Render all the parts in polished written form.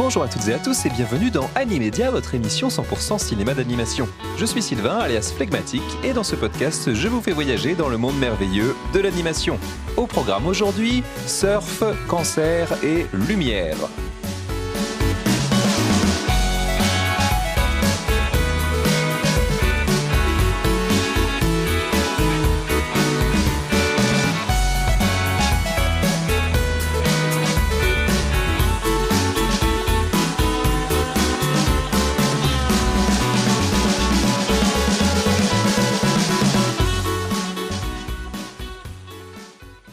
Bonjour à toutes et à tous et bienvenue dans Animédia, votre émission 100% cinéma d'animation. Je suis Sylvain, alias Phlegmatique, et dans ce podcast, je vous fais voyager dans le monde merveilleux de l'animation. Au programme aujourd'hui, surf, cancer et lumière.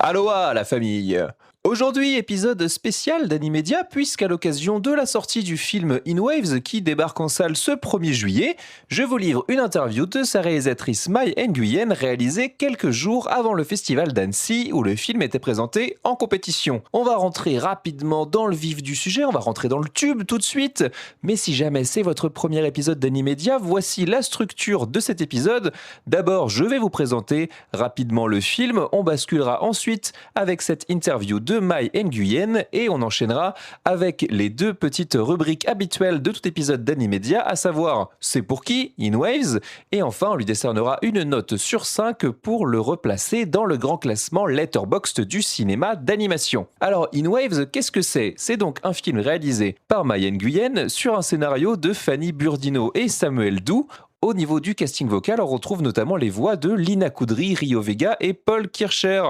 Aloha la famille! Aujourd'hui, épisode spécial d'Animédia, puisqu'à l'occasion de la sortie du film In Waves qui débarque en salle ce 1er juillet, je vous livre une interview de sa réalisatrice Mai Nguyen réalisée quelques jours avant le festival d'Annecy où le film était présenté en compétition. On va rentrer rapidement dans le vif du sujet, on va rentrer dans le tube tout de suite, mais si jamais c'est votre premier épisode d'Animédia, voici la structure de cet épisode. D'abord, je vais vous présenter rapidement le film, on basculera ensuite avec cette interview de Mai Nguyen et on enchaînera avec les deux petites rubriques habituelles de tout épisode d'Animédia, à savoir C'est pour qui, In Waves, et enfin on lui décernera une note sur 5 pour le replacer dans le grand classement Letterboxd du cinéma d'animation. Alors In Waves, qu'est-ce que c'est? C'est donc un film réalisé par Mai Nguyen sur un scénario de Fanny Burdino et Samuel Doux. Au niveau du casting vocal, on retrouve notamment les voix de Lina Koudry, Rio Vega et Paul Kircher.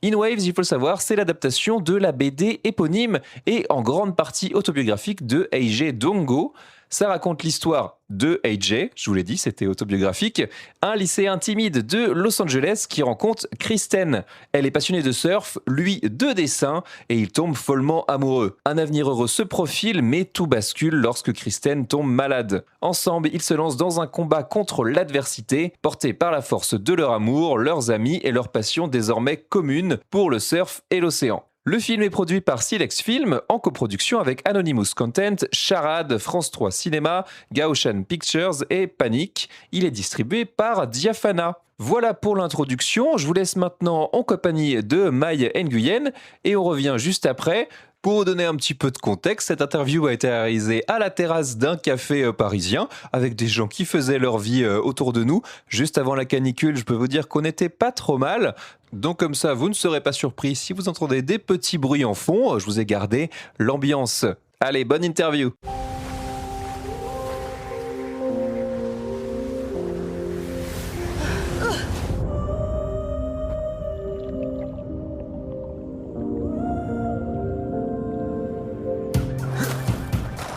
In Waves, il faut le savoir, c'est l'adaptation de la BD éponyme et en grande partie autobiographique de Eiji Dongo. Ça raconte l'histoire de AJ, je vous l'ai dit, c'était autobiographique, un lycéen timide de Los Angeles qui rencontre Kristen. Elle est passionnée de surf, lui de dessin, et ils tombent follement amoureux. Un avenir heureux se profile, mais tout bascule lorsque Kristen tombe malade. Ensemble, ils se lancent dans un combat contre l'adversité, portés par la force de leur amour, leurs amis et leur passion désormais commune pour le surf et l'océan. Le film est produit par Silex Film en coproduction avec Anonymous Content, Charade, France 3 Cinéma, Gaoshan Pictures et Panic. Il est distribué par Diafana. Voilà pour l'introduction. Je vous laisse maintenant en compagnie de Mai Nguyen et on revient juste après. Pour vous donner un petit peu de contexte, cette interview a été réalisée à la terrasse d'un café parisien avec des gens qui faisaient leur vie autour de nous. Juste avant la canicule, je peux vous dire qu'on n'était pas trop mal. Donc comme ça, vous ne serez pas surpris si vous entendez des petits bruits en fond. Je vous ai gardé l'ambiance. Allez, bonne interview!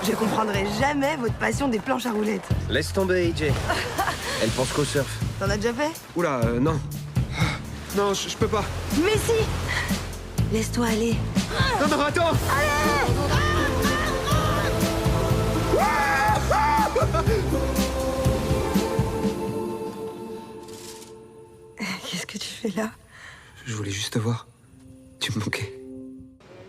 Je comprendrai jamais votre passion des planches à roulettes. Laisse tomber, AJ. Elle pense qu'au surf. T'en as déjà fait? Oula, non. Non, je peux pas. Mais si! Laisse-toi aller. Non, non, attends! Qu'est-ce que tu fais là? Je voulais juste te voir. Tu me manquais.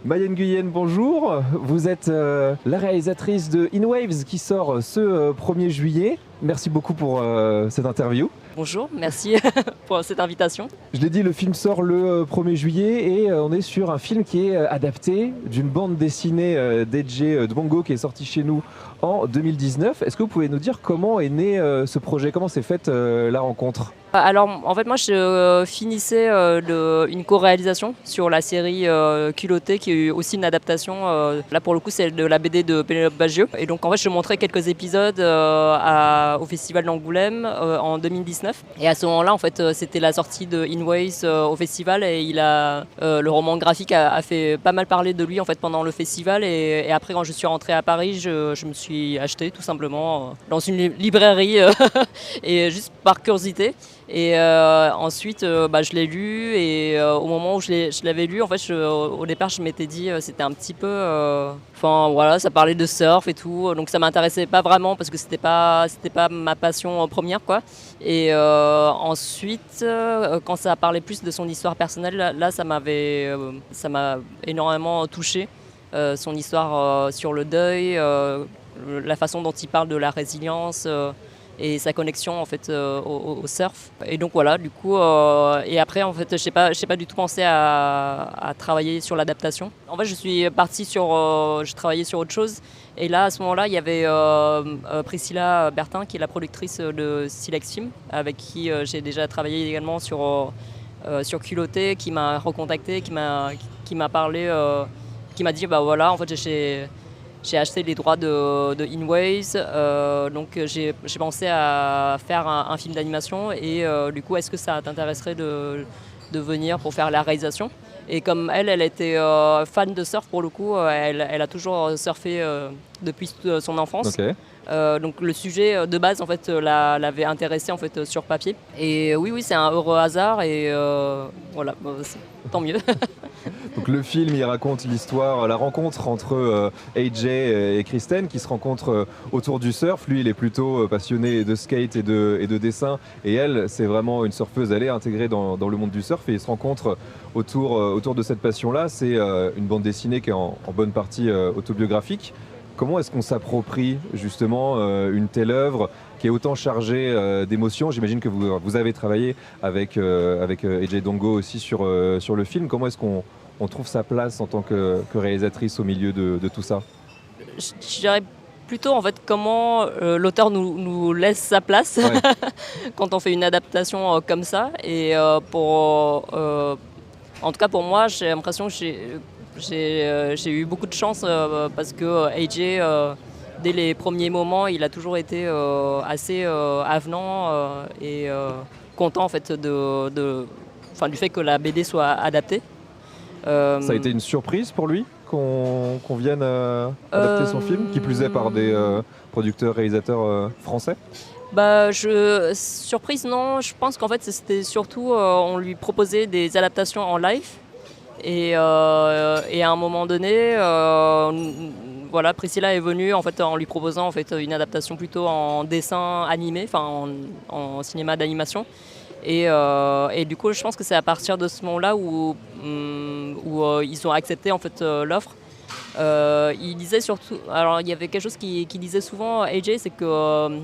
Mai Nguyen, bonjour. Vous êtes la réalisatrice de In Waves qui sort ce 1er juillet. Merci beaucoup pour cette interview. Bonjour, merci pour cette invitation. Je l'ai dit, le film sort le 1er juillet et on est sur un film qui est adapté d'une bande dessinée d'Eiji Dongo qui est sortie chez nous en 2019. Est-ce que vous pouvez nous dire comment est né ce projet, comment s'est faite la rencontre? Alors en fait moi je finissais une co-réalisation sur la série Culotté qui est aussi une adaptation, là pour le coup c'est de la BD de Pénélope Bagieux. Et donc en fait je montrais quelques épisodes au Festival d'Angoulême en 2019. Et à ce moment-là en fait c'était la sortie de In Waves au festival et le roman graphique a fait pas mal parler de lui en fait pendant le festival et après quand je suis rentrée à Paris je me suis acheté tout simplement dans une librairie et juste par curiosité. Et ensuite, je l'ai lu et au moment où je l'avais lu, en fait, au départ, je m'étais dit c'était un petit peu, voilà, ça parlait de surf et tout, donc ça m'intéressait pas vraiment parce que c'était pas ma passion première, quoi. Et ensuite, quand ça a parlé plus de son histoire personnelle, là, ça m'a énormément touché. Son histoire sur le deuil, la façon dont il parle de la résilience. et sa connexion en fait au surf. Et donc voilà, du coup, et après en fait, j'ai pas du tout pensé à travailler sur l'adaptation. En fait, je suis partie je travaillais sur autre chose. Et là, à ce moment-là, il y avait Priscilla Bertin, qui est la productrice de Silex Film, avec qui j'ai déjà travaillé également sur Culotté, qui m'a recontacté, qui m'a parlé, qui m'a dit bah voilà, en fait j'ai acheté les droits de InWays, donc j'ai pensé à faire un film d'animation et du coup est-ce que ça t'intéresserait de venir pour faire la réalisation? Et comme elle était fan de surf pour le coup, elle a toujours surfé depuis son enfance. Ok. Donc le sujet de base en fait l'avait intéressé en fait sur papier. Et oui c'est un heureux hasard et voilà, tant mieux. Donc le film, il raconte l'histoire, la rencontre entre AJ et Kristen qui se rencontrent autour du surf. Lui, il est plutôt passionné de skate et de dessin. Et elle, c'est vraiment une surfeuse. Elle est intégrée dans le monde du surf et ils se rencontrent autour de cette passion-là. C'est une bande dessinée qui est en bonne partie autobiographique. Comment est-ce qu'on s'approprie justement une telle œuvre qui est autant chargée d'émotions? J'imagine que vous avez travaillé avec AJ Dongo aussi sur le film. Comment est-ce qu'on trouve sa place en tant que réalisatrice au milieu de tout ça? Je dirais plutôt en fait comment l'auteur nous laisse sa place Ouais. quand on fait une adaptation comme ça. Et en tout cas pour moi, j'ai l'impression que j'ai eu beaucoup de chance parce que AJ, dès les premiers moments, il a toujours été assez avenant et content en fait du fait que la BD soit adaptée. Ça a été une surprise pour lui qu'on vienne adapter son film, qui plus est par des producteurs, réalisateurs français? Surprise non, je pense qu'en fait c'était surtout on lui proposait des adaptations en live et à un moment donné voilà, Priscilla est venue en fait en lui proposant en fait une adaptation plutôt en dessin animé, enfin en cinéma d'animation. Et du coup, je pense que c'est à partir de ce moment-là où ils ont accepté en fait l'offre. Il disait surtout, alors il y avait quelque chose qui disait souvent AJ, c'est que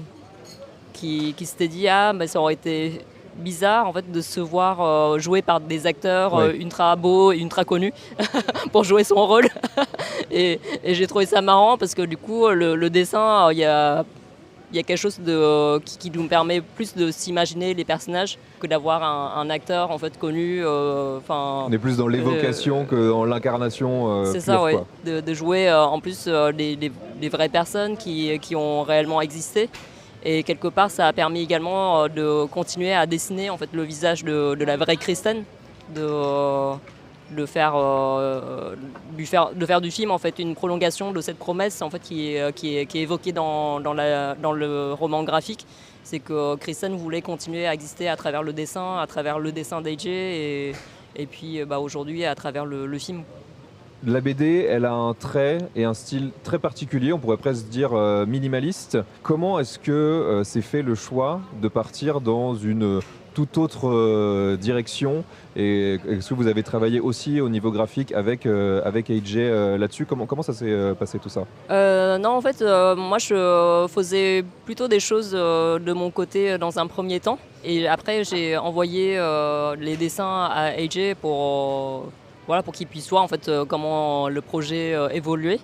qui s'était dit ça aurait été bizarre en fait de se voir jouer par des acteurs ultra beaux et ultra connus pour jouer son rôle. et j'ai trouvé ça marrant parce que du coup le dessin, il y a quelque chose qui nous permet plus de s'imaginer les personnages que d'avoir un acteur en fait connu. On est plus dans l'évocation que dans l'incarnation. C'est pure, ça, oui. quoi. De jouer en plus des vraies personnes qui ont réellement existé. Et quelque part, ça a permis également de continuer à dessiner en fait le visage de la vraie Kristen, de faire du film en fait une prolongation de cette promesse en fait qui est évoquée dans le roman graphique. C'est que Kristen voulait continuer à exister à travers le dessin d'AJ et puis aujourd'hui à travers le film. La BD, elle a un trait et un style très particulier, on pourrait presque dire minimaliste. Comment est-ce que s'est fait le choix de partir dans une toute autre direction? Et est-ce que vous avez travaillé aussi au niveau graphique avec AJ là-dessus? Comment ça s'est passé tout ça? Non, en fait, moi je faisais plutôt des choses de mon côté dans un premier temps. Et après, j'ai envoyé les dessins à AJ pour qu'il puisse voir en fait, comment le projet évoluait.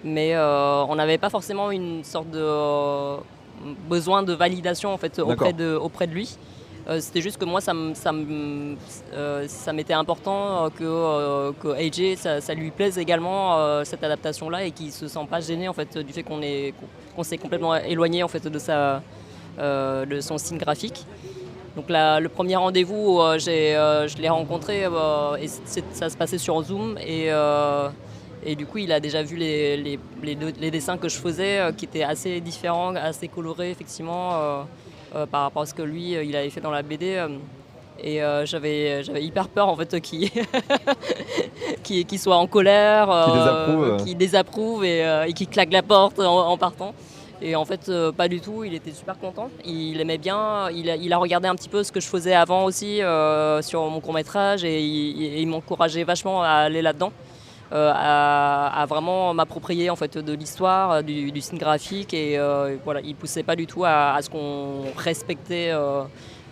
Mais on n'avait pas forcément une sorte de besoin de validation en fait, auprès de lui. C'était juste que moi, ça m'était important que AJ, ça lui plaise également cette adaptation-là et qu'il ne se sent pas gêné en fait, du fait qu'on s'est complètement éloigné en fait, de son style graphique. Donc le premier rendez-vous, je l'ai rencontré et ça se passait sur Zoom et du coup il a déjà vu les dessins que je faisais qui étaient assez différents, assez colorés effectivement par rapport à ce que lui il avait fait dans la BD et j'avais hyper peur en fait qu'il soit en colère, qu'il désapprouve et qu'il claque la porte en partant. Et en fait, pas du tout, il était super content, il aimait bien, il a regardé un petit peu ce que je faisais avant aussi sur mon court-métrage et il m'encourageait vachement à aller là-dedans. à vraiment m'approprier en fait de l'histoire, du style graphique et voilà, il poussait pas du tout à ce qu'on respectait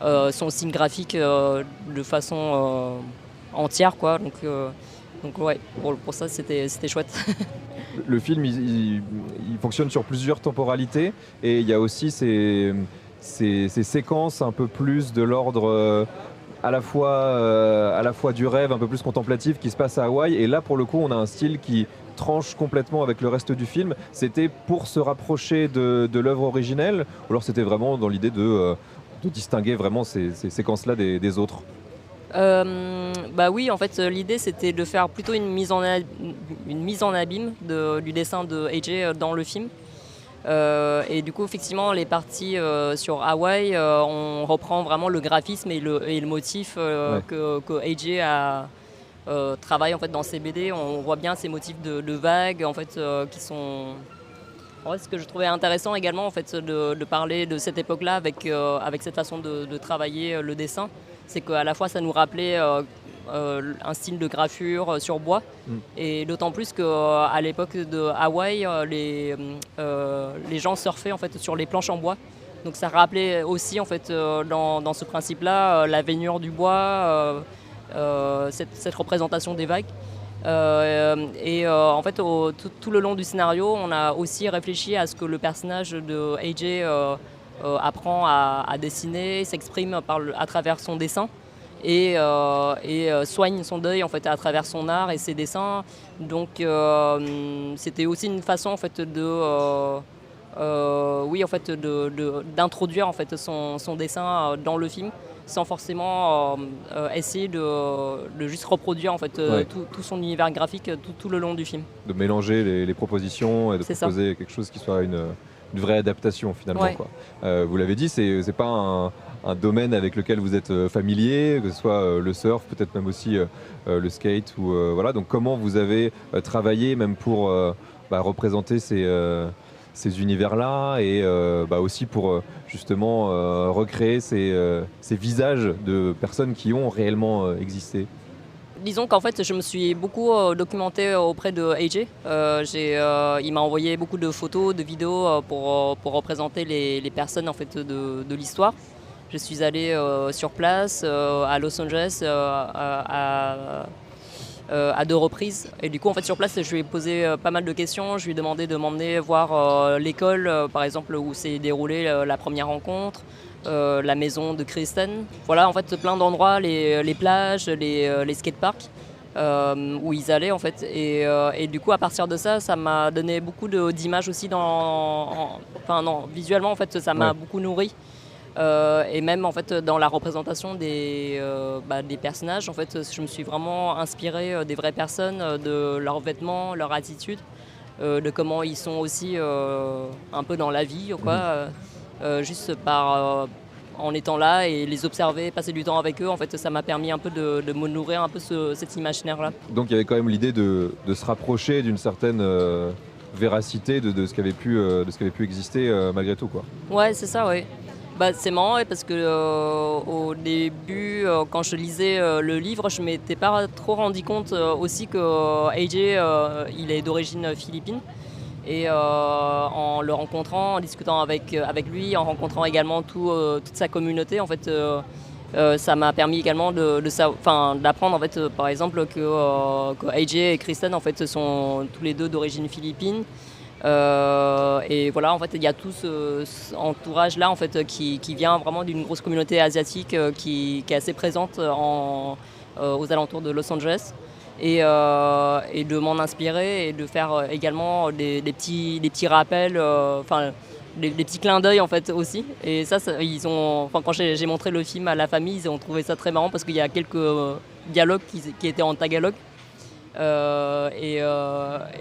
son style graphique de façon entière quoi. Donc ouais, pour ça c'était chouette. Le film, il fonctionne sur plusieurs temporalités et il y a aussi ces séquences un peu plus de l'ordre à la fois du rêve, un peu plus contemplatif qui se passe à Hawaï. Et là, pour le coup, on a un style qui tranche complètement avec le reste du film. C'était pour se rapprocher de l'œuvre originelle ou alors c'était vraiment dans l'idée de distinguer vraiment ces séquences-là des autres? Bah oui, en fait, l'idée c'était de faire plutôt une mise en abîme du dessin de AJ dans le film. Et du coup, effectivement, les parties sur Hawaï, on reprend vraiment le graphisme et le motif Ouais. que AJ travaille en fait dans ses BD. On voit bien ces motifs de vagues en fait qui sont. En fait, ce que je trouvais intéressant également, en fait, de parler de cette époque-là avec cette façon de travailler le dessin, c'est qu'à la fois ça nous rappelait un style de gravure sur bois, et d'autant plus qu'à l'époque de Hawaï, les gens surfaient en fait sur les planches en bois. Donc ça rappelait aussi en fait dans ce principe-là la veinure du bois, cette représentation des vagues. En fait, tout le long du scénario, on a aussi réfléchi à ce que le personnage de AJ apprend à dessiner, s'exprime à travers son dessin et soigne son deuil en fait à travers son art et ses dessins. Donc c'était aussi une façon en fait d'introduire en fait son dessin dans le film, sans forcément essayer de juste reproduire en fait Ouais. tout son univers graphique tout le long du film. De mélanger les propositions et de C'est ça. proposer quelque chose qui soit une vraie adaptation finalement. Ouais. Quoi. Vous l'avez dit, c'est pas un domaine avec lequel vous êtes familier, que ce soit le surf, peut-être même aussi le skate. Voilà. Donc comment vous avez travaillé même pour représenter ces univers-là et aussi pour justement recréer ces visages de personnes qui ont réellement existé? Disons qu'en fait, je me suis beaucoup documenté auprès de AJ. Il m'a envoyé beaucoup de photos, de vidéos pour représenter les personnes en fait, de l'histoire. Je suis allé sur place à Los Angeles à 2 reprises. Et du coup, en fait, sur place, je lui ai posé pas mal de questions. Je lui ai demandé de m'emmener voir l'école, par exemple, où s'est déroulée la première rencontre. La maison de Kristen. Voilà, en fait, plein d'endroits, les plages, les skateparks où ils allaient, en fait. Et du coup, à partir de ça, ça m'a donné beaucoup d'images aussi visuellement, en fait, ça m'a Ouais. beaucoup nourri. Et même, en fait, dans la représentation des personnages, en fait, je me suis vraiment inspirée des vraies personnes, de leurs vêtements, leur attitude, de comment ils sont aussi un peu dans la vie, quoi. Juste en étant là et les observer, passer du temps avec eux, en fait, ça m'a permis un peu de me nourrir un peu cet imaginaire-là. Donc il y avait quand même l'idée de se rapprocher d'une certaine véracité de ce qui avait pu exister malgré tout, quoi. Ouais, c'est ça, ouais. Bah, c'est marrant ouais, parce que au début, quand je lisais le livre, je m'étais pas trop rendu compte aussi que AJ, il est d'origine philippine. Et en le rencontrant, en discutant avec lui, en rencontrant également toute sa communauté, en fait, ça m'a permis également d'apprendre en fait, par exemple que AJ et Kristen en fait, sont tous les deux d'origine philippine. Et voilà, en fait, il y a tout cet entourage-là en fait, qui vient vraiment d'une grosse communauté asiatique qui est assez présente aux alentours de Los Angeles. Et de m'en inspirer et de faire également des petits rappels, des petits clins d'œil en fait aussi. Et ça quand j'ai montré le film à la famille, ils ont trouvé ça très marrant parce qu'il y a quelques dialogues qui étaient en tagalog. Et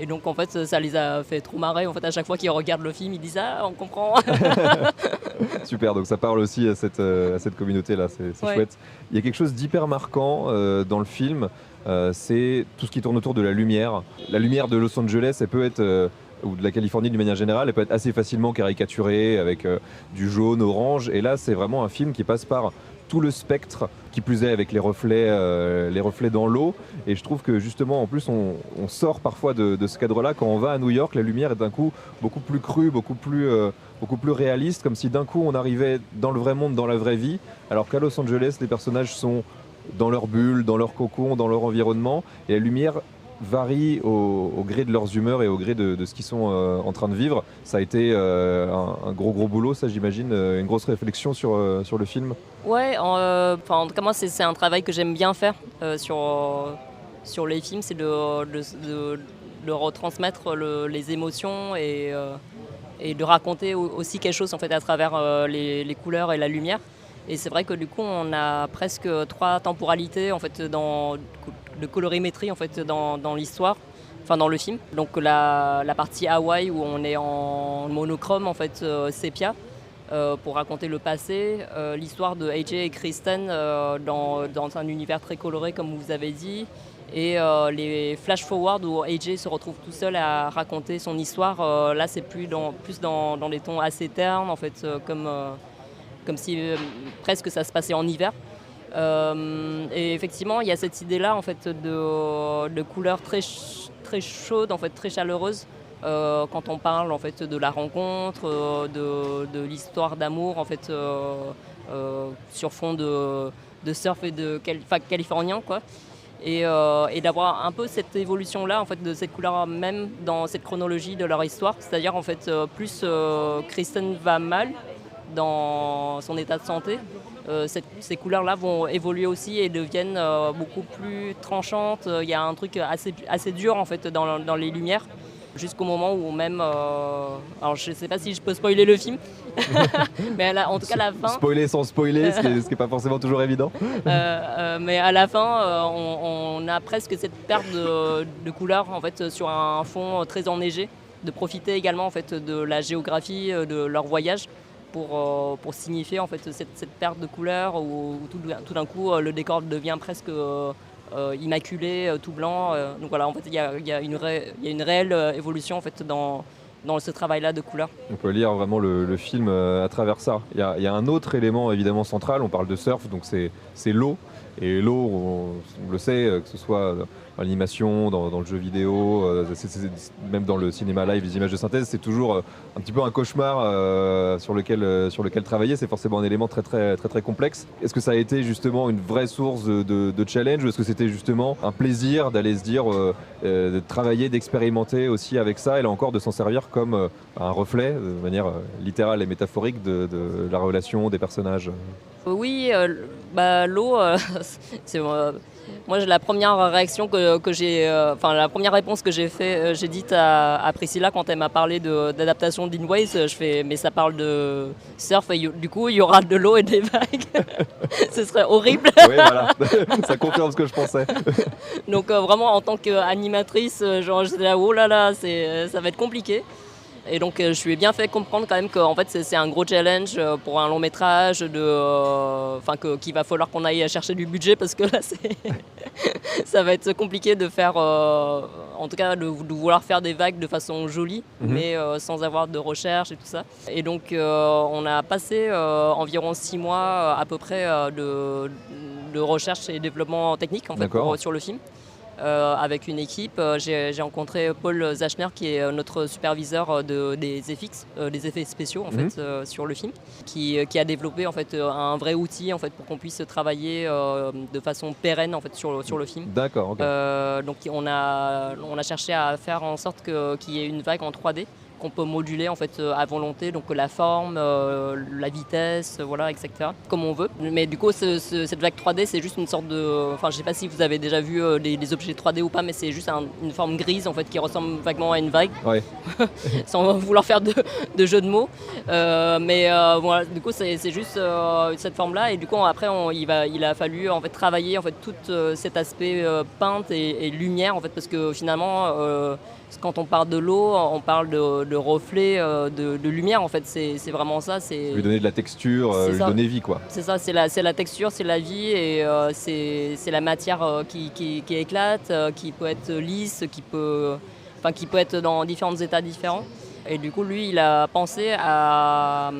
donc en fait ça les a fait trop marrer. En fait, à chaque fois qu'ils regardent le film, ils disent ah on comprend. Super, donc ça parle aussi à cette communauté-là, c'est Ouais. chouette. Il y a quelque chose d'hyper marquant dans le film, c'est tout ce qui tourne autour de la lumière. La lumière de Los Angeles, elle peut être, ou de la Californie d'une manière générale, elle peut être assez facilement caricaturée avec du jaune, orange. Et là, c'est vraiment un film qui passe par tout le spectre, qui plus est avec les reflets dans l'eau. Et je trouve que justement, en plus, on sort parfois de ce cadre-là. Quand on va à New York, la lumière est d'un coup beaucoup plus crue, beaucoup plus réaliste, comme si d'un coup on arrivait dans le vrai monde, dans la vraie vie, alors qu'à Los Angeles, les personnages sont dans leur bulle, dans leur cocon, dans leur environnement, et la lumière varie au gré de leurs humeurs et au gré de ce qu'ils sont en train de vivre. Ça a été un gros boulot, ça j'imagine, une grosse réflexion sur le film. Ouais, en tout cas moi c'est un travail que j'aime bien faire sur les films, c'est de retransmettre les émotions et de raconter aussi quelque chose en fait à travers les couleurs et la lumière. Et c'est vrai que du coup on a presque 3 temporalités en fait de colorimétrie en fait dans l'histoire, enfin dans le film. Donc la partie Hawaï où on est en monochrome en fait sépia pour raconter le passé, l'histoire de AJ et Kristen dans un univers très coloré comme vous avez dit. Et les flash forward où AJ se retrouve tout seul à raconter son histoire, là c'est plus dans des tons assez ternes en fait, comme si presque ça se passait en hiver. Et effectivement il y a cette idée là en fait de couleurs très chaudes en fait, très chaleureuses quand on parle en fait de la rencontre, de l'histoire d'amour en fait sur fond de surf et de californien quoi. Et d'avoir un peu cette évolution-là en fait, de cette couleur même dans cette chronologie de leur histoire. C'est-à-dire en fait, plus Kristen va mal dans son état de santé, ces couleurs-là vont évoluer aussi et deviennent beaucoup plus tranchantes. Il y a un truc assez dur en fait, dans les lumières, jusqu'au moment où même... alors je ne sais pas si je peux spoiler le film, mais en tout cas à la fin... Spoiler sans spoiler, ce qui n'est pas forcément toujours évident. Mais à la fin, on a presque cette perte de couleurs en fait, sur un fond très enneigé, de profiter également en fait, de la géographie de leur voyage pour signifier en fait, cette perte de couleurs où tout d'un coup le décor devient presque... immaculé, tout blanc. Donc voilà, en fait, il y a une réelle évolution en fait, dans ce travail-là de couleurs. On peut lire vraiment le film à travers ça. Il y a un autre élément évidemment central, on parle de surf, donc c'est l'eau. Et l'eau, on le sait, que ce soit dans l'animation, dans le jeu vidéo, même dans le cinéma live, les images de synthèse, c'est toujours un petit peu un cauchemar sur lequel travailler. C'est forcément un élément très complexe. Est-ce que ça a été justement une vraie source de challenge, ou est-ce que c'était justement un plaisir d'aller se dire, de travailler, d'expérimenter aussi avec ça, et là encore de s'en servir comme un reflet, de manière littérale et métaphorique, de la relation des personnages? Oui, l'eau, c'est moi la première réaction que j'ai, la première réponse que j'ai dite à Priscilla quand elle m'a parlé d'adaptation d'Inways, je fais mais ça parle de surf et du coup il y aura de l'eau et des vagues, ce serait horrible. Oui voilà, ça confirme ce que je pensais. Donc vraiment en tant qu'animatrice, genre j'étais là oh là là, ça va être compliqué. Et donc je lui ai bien fait comprendre quand même qu'en fait c'est un gros challenge pour un long métrage, qu'il va falloir qu'on aille chercher du budget parce que là ça va être compliqué de faire, en tout cas de vouloir faire des vagues de façon jolie, mais sans avoir de recherche et tout ça. Et donc on a passé environ 6 mois à peu près de recherche et développement technique en fait, sur le film. Avec une équipe, j'ai rencontré Paul Zachner qui est notre superviseur des FX, des effets spéciaux en fait, sur le film, qui a développé en fait un vrai outil en fait pour qu'on puisse travailler de façon pérenne en fait sur le film. D'accord. Okay. Donc on a cherché à faire en sorte qu'il y ait une vague en 3D qu'on peut moduler en fait à volonté, donc la forme, la vitesse, voilà, etc. comme on veut. Mais du coup, cette vague 3D, c'est juste une sorte de... Enfin, je sais pas si vous avez déjà vu des objets 3D ou pas, mais c'est juste une forme grise en fait qui ressemble vaguement à une vague, ouais. Sans vouloir faire de jeu de mots. Voilà, du coup, c'est juste cette forme-là. Et du coup, après, il a fallu en fait travailler en fait tout cet aspect peinte et lumière en fait, parce que finalement. Quand on parle de l'eau, on parle de reflets, de lumière en fait, c'est vraiment ça. Lui donner de la texture, lui donner vie quoi. C'est ça, c'est la texture, c'est la vie et c'est la matière qui éclate, qui peut être lisse, qui peut être dans différents états différents. Et du coup, lui, il a pensé à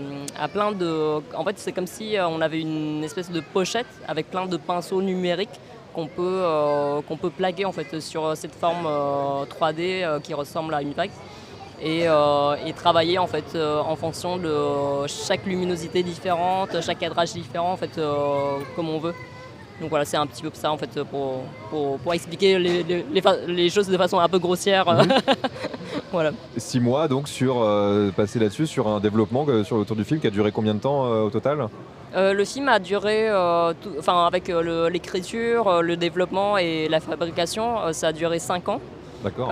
plein de... En fait, c'est comme si on avait une espèce de pochette avec plein de pinceaux numériques qu'on peut plaquer en fait, sur cette forme 3D qui ressemble à une vague. Et travailler en fait en fonction de chaque luminosité différente, chaque cadrage différent en fait comme on veut. Donc voilà, c'est un petit peu ça en fait pour expliquer les choses de façon un peu grossière. Voilà. 6 mois donc passer là-dessus sur un développement autour du film qui a duré combien de temps au total ? Le film a duré, avec l'écriture, le développement et la fabrication, ça a duré 5 ans. D'accord.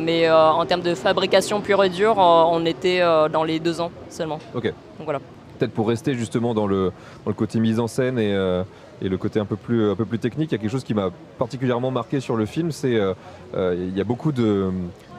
Mais en termes de fabrication pure et dure, on était dans les 2 ans seulement. Ok. Donc voilà. Peut-être pour rester justement dans le côté mise en scène et le côté un peu plus technique, il y a quelque chose qui m'a particulièrement marqué sur le film, c'est il y a beaucoup de,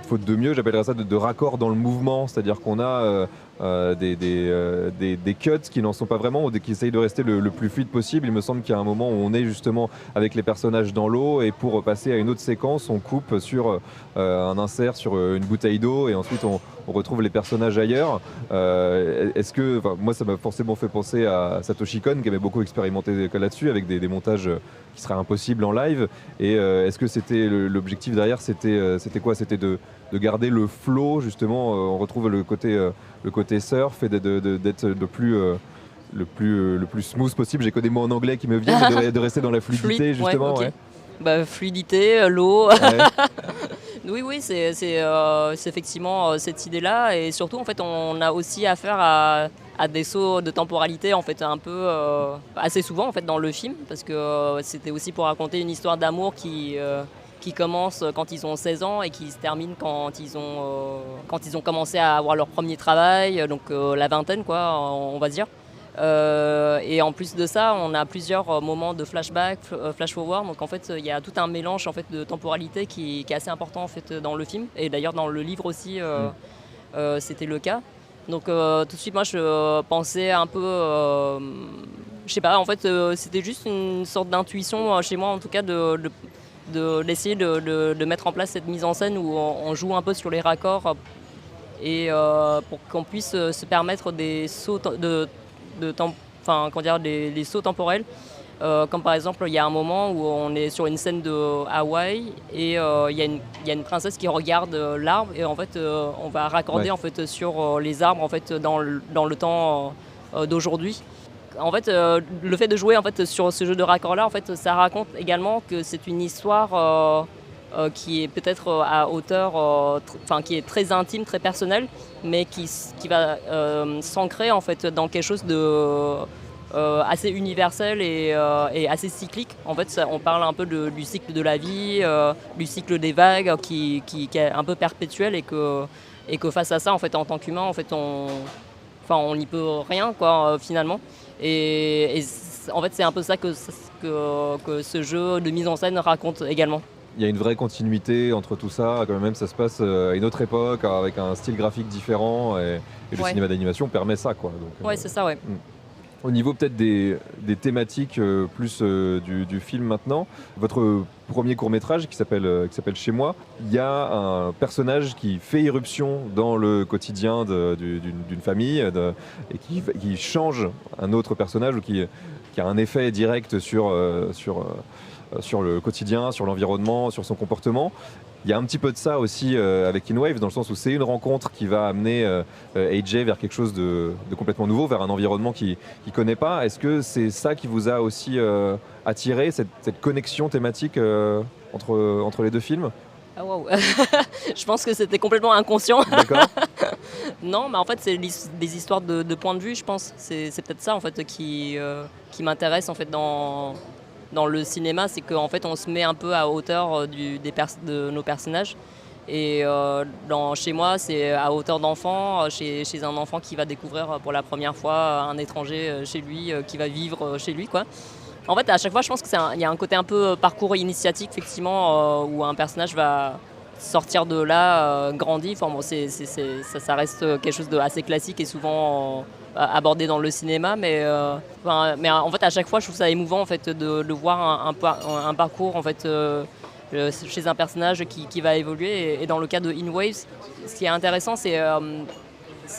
faute de mieux, j'appellerais ça de raccords dans le mouvement, c'est-à-dire qu'on a des cuts qui n'en sont pas vraiment ou qui essayent de rester le plus fluide possible. Il me semble qu'il y a un moment où on est justement avec les personnages dans l'eau et pour passer à une autre séquence, on coupe sur un insert sur une bouteille d'eau et ensuite on retrouve les personnages ailleurs. Moi ça m'a forcément fait penser à Satoshi Kon qui avait beaucoup expérimenté là-dessus avec des montages qui seraient impossibles en live. Et est-ce que c'était l'objectif derrière, c'était quoi ? C'était de garder le flow justement, on retrouve le côté surf et d'être le plus smooth possible. J'ai que des mots en anglais qui me viennent, mais de rester dans la fluidité justement. Ouais, okay. Fluidité, l'eau. Ouais. Oui, c'est effectivement cette idée-là, et surtout en fait on a aussi affaire à des sauts de temporalité en fait un peu assez souvent en fait dans le film, parce que c'était aussi pour raconter une histoire d'amour qui commence quand ils ont 16 ans et qui se termine quand ils ont commencé à avoir leur premier travail, donc la vingtaine quoi, on va dire. Et en plus de ça, on a plusieurs moments de flashback, flash-forward. Donc en fait, il y a tout un mélange en fait de temporalité qui est assez important en fait dans le film. Et d'ailleurs dans le livre aussi, c'était le cas. Donc tout de suite, moi, je pensais un peu, je sais pas. En fait, c'était juste une sorte d'intuition chez moi, en tout cas, d'essayer de mettre en place cette mise en scène où on joue un peu sur les raccords et pour qu'on puisse se permettre des sauts des sauts temporels, comme par exemple il y a un moment où on est sur une scène de Hawaï et il y a une princesse qui regarde l'arbre et en fait on va raccorder en fait sur les arbres en fait dans le temps d'aujourd'hui. En fait, le fait de jouer en fait sur ce jeu de raccords là, en fait, ça raconte également que c'est une histoire qui est peut-être à hauteur, qui est très intime, très personnelle, mais qui va s'ancrer en fait dans quelque chose de assez universel et assez cyclique. En fait, on parle un peu du cycle de la vie, du cycle des vagues, qui est un peu perpétuel et que face à ça, en fait, en tant qu'humain, en fait, on n'y peut rien, quoi, finalement. Et en fait, c'est un peu ça que ce jeu de mise en scène raconte également. Il y a une vraie continuité entre tout ça, quand même ça se passe à une autre époque, avec un style graphique différent, et le cinéma d'animation permet ça, quoi. Donc, ouais, c'est ça, ouais. Au niveau peut-être des thématiques plus du film maintenant, votre premier court-métrage qui s'appelle Chez moi, il y a un personnage qui fait irruption dans le quotidien d'une famille et qui change un autre personnage ou qui a un effet direct sur le quotidien, sur l'environnement, sur son comportement. Il y a un petit peu de ça aussi avec InWaves, dans le sens où c'est une rencontre qui va amener AJ vers quelque chose de complètement nouveau, vers un environnement qu'il ne connaît pas. Est-ce que c'est ça qui vous a aussi attiré, cette connexion thématique entre les deux films ? Ah wow. Je pense que c'était complètement inconscient. D'accord. Non, mais en fait, c'est des histoires de point de vue, je pense. C'est peut-être ça en fait qui m'intéresse en fait dans le cinéma, c'est qu'en fait on se met un peu à hauteur de nos personnages. Et chez moi, c'est à hauteur d'enfant, chez un enfant qui va découvrir pour la première fois un étranger chez lui, qui va vivre chez lui, quoi. En fait, à chaque fois, je pense qu'il y a un côté un peu parcours initiatique, effectivement, où un personnage va sortir de là, grandi. Enfin, bon, ça reste quelque chose d'assez classique et souvent abordé dans le cinéma, mais en fait, à chaque fois, je trouve ça émouvant en fait, de voir un parcours en fait, chez un personnage qui va évoluer. Et dans le cas de In Waves, ce qui est intéressant, c'est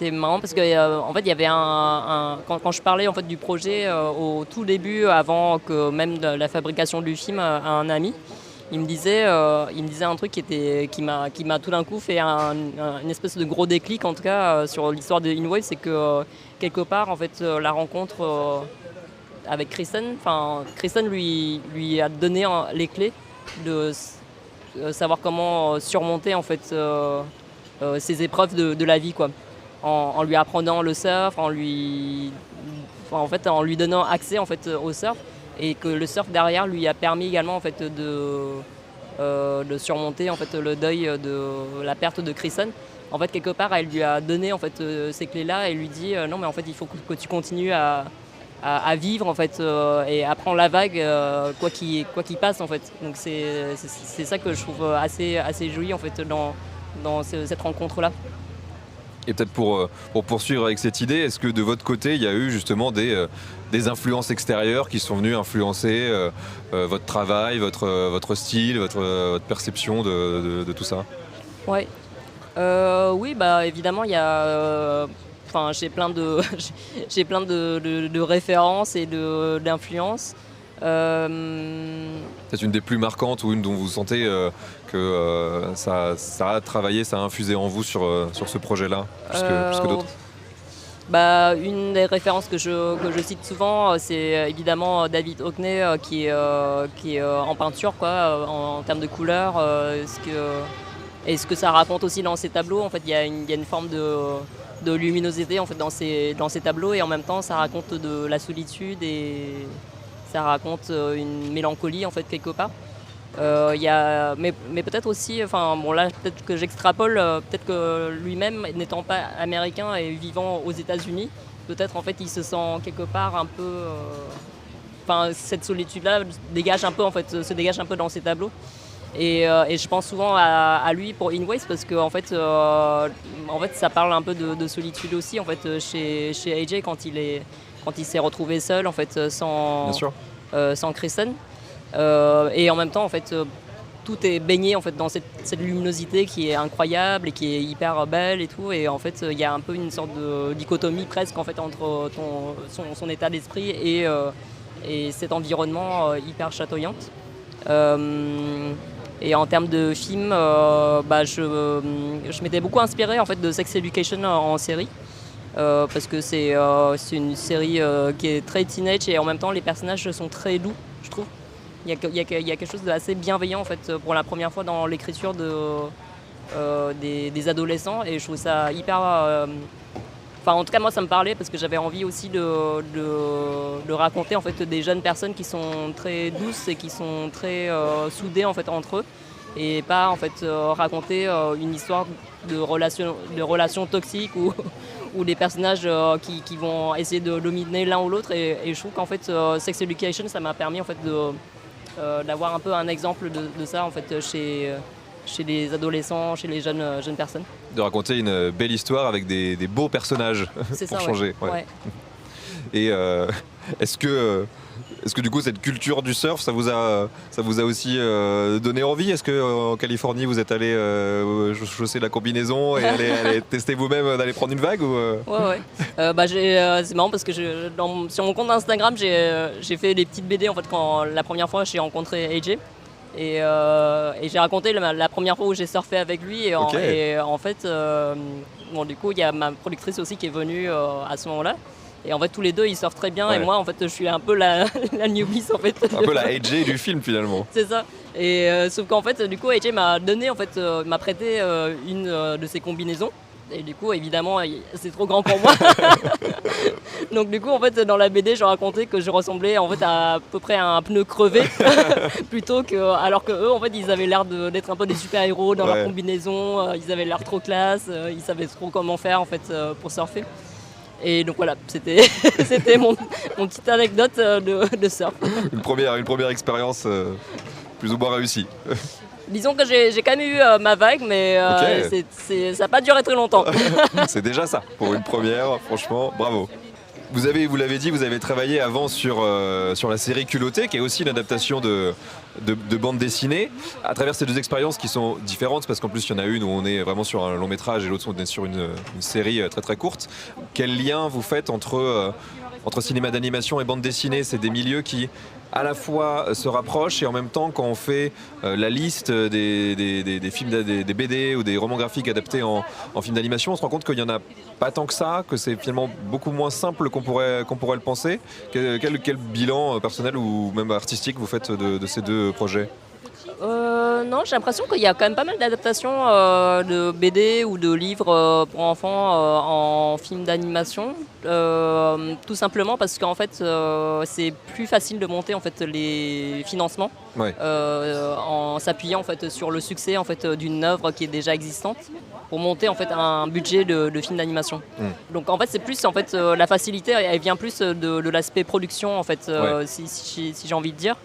marrant parce que en fait il y avait quand je parlais en fait du projet au tout début, avant que même de la fabrication du film, à un ami, il me disait un truc qui m'a tout d'un coup fait une espèce de gros déclic, en tout cas sur l'histoire de In Waves, c'est que quelque part en fait la rencontre avec Kristen lui a donné les clés de savoir comment surmonter en fait ces épreuves de la vie, quoi. En lui apprenant le surf, en lui donnant accès en fait au surf, et que le surf derrière lui a permis également en fait de surmonter en fait le deuil de la perte de Kristen. En fait, quelque part, elle lui a donné en fait ces clés-là et lui dit non, mais en fait il faut que tu continues à vivre en fait et à prendre la vague quoi qu'il passe en fait. Donc c'est ça que je trouve assez joli en fait dans cette rencontre-là. Et peut-être pour poursuivre avec cette idée, est-ce que de votre côté, il y a eu justement des influences extérieures qui sont venues influencer votre travail, votre style, votre perception de tout ça ? Ouais. Oui, bah évidemment, il y a. J'ai plein de références et d'influences. C'est une des plus marquantes ou une dont vous sentez que ça a travaillé, ça a infusé en vous sur ce projet-là, plus que d'autres? Une des références que je cite souvent, c'est évidemment David Hockney qui est en peinture, quoi, en termes de couleurs. Ce que ça raconte aussi dans ses tableaux, en fait, il y a une forme de luminosité en fait, dans ces tableaux, et en même temps ça raconte de la solitude et ça raconte une mélancolie en fait quelque part. Mais peut-être aussi, là peut-être que j'extrapole, peut-être que lui-même n'étant pas américain et vivant aux États-Unis, peut-être en fait il se sent quelque part un peu, cette solitude-là se dégage un peu dans ses tableaux. Et je pense souvent à lui pour In Waves parce que en fait ça parle un peu de solitude aussi en fait chez AJ quand il s'est retrouvé seul en fait sans Kristen. Et en même temps en fait tout est baigné en fait dans cette luminosité qui est incroyable et qui est hyper belle et tout, et en fait il y a un peu une sorte de dichotomie presque en fait entre son état d'esprit et cet environnement hyper chatoyant. Et en termes de film, je m'étais beaucoup inspiré en fait de Sex Education en série, parce que c'est une série qui est très teenage et en même temps les personnages sont très doux, je trouve. Il y a quelque chose d'assez bienveillant en fait pour la première fois dans l'écriture des adolescents, et je trouve ça hyper. En tout cas moi ça me parlait parce que j'avais envie aussi de raconter en fait des jeunes personnes qui sont très douces et qui sont très soudées en fait entre eux, et pas en fait raconter une histoire de relations toxiques ou des personnages qui vont essayer de dominer l'un ou l'autre, et je trouve qu'en fait Sex Education ça m'a permis en fait d'avoir un peu un exemple de ça en fait chez les adolescents, chez les jeunes personnes. De raconter une belle histoire avec des beaux personnages pour changer. Ouais. Et est-ce que du coup cette culture du surf, ça vous a aussi donné envie? Est-ce qu'en Californie vous êtes allé chausser la combinaison et aller tester vous-même d'aller prendre une vague ou Ouais. C'est marrant parce que sur mon compte Instagram j'ai fait des petites BD en fait quand la première fois j'ai rencontré AJ. Et j'ai raconté la première fois où j'ai surfé avec lui, et en fait du coup il y a ma productrice aussi qui est venue à ce moment-là, et en fait tous les deux ils surfent très bien, et moi en fait je suis un peu la newbie en fait. Un peu la AJ du film finalement. C'est ça. Et sauf qu'en fait du coup AJ m'a prêté une de ses combinaisons. Et du coup, évidemment, c'est trop grand pour moi. Donc du coup, en fait, dans la BD, je racontais que je ressemblais en fait à peu près à un pneu crevé, alors que eux, en fait, ils avaient l'air d'être un peu des super-héros dans leur combinaison. Ils avaient l'air trop classe. Ils savaient trop comment faire en fait pour surfer. Et donc voilà, c'était mon petite anecdote de surf. Une première expérience plus ou moins réussie. Disons que j'ai quand même eu ma vague, mais ça n'a pas duré très longtemps. C'est déjà ça, pour une première, franchement, bravo. Vous l'avez dit, vous avez travaillé avant sur la série Culotté, qui est aussi une adaptation de de bande dessinée. À travers ces deux expériences qui sont différentes, parce qu'en plus il y en a une où on est vraiment sur un long métrage et l'autre on est sur une série très très courte. Quel lien vous faites entre cinéma d'animation et bande dessinée? C'est des milieux qui à la fois se rapprochent et en même temps quand on fait la liste des films, des BD ou des romans graphiques adaptés en films d'animation, on se rend compte qu'il n'y en a pas tant que ça, que c'est finalement beaucoup moins simple qu'on pourrait le penser. Quel bilan personnel ou même artistique vous faites de ces deux projets? Non, j'ai l'impression qu'il y a quand même pas mal d'adaptations de BD ou de livres pour enfants en film d'animation. Tout simplement parce qu'en fait, c'est plus facile de monter en fait les financements en s'appuyant en fait sur le succès en fait d'une œuvre qui est déjà existante pour monter en fait un budget de film d'animation. Donc en fait, c'est plus en fait la facilité, elle vient plus de l'aspect production en fait, si j'ai envie de dire.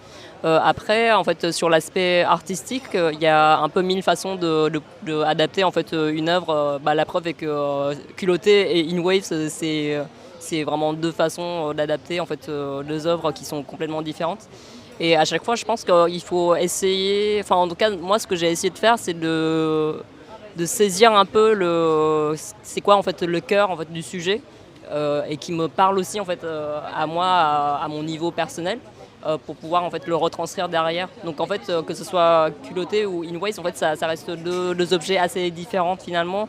Après, en fait, sur l'aspect artistique, il y a un peu mille façons de adapter en fait une œuvre. La preuve est que Culotté et In Waves, c'est vraiment deux façons d'adapter en fait deux œuvres qui sont complètement différentes. Et à chaque fois, je pense qu'il faut essayer. Enfin, en tout cas, moi, ce que j'ai essayé de faire, c'est de saisir un peu c'est quoi en fait le cœur en fait du sujet et qui me parle aussi en fait à moi, à mon niveau personnel. Pour pouvoir en fait le retranscrire derrière. Donc en fait que ce soit Culotté ou In Waves, en fait ça reste deux objets assez différents finalement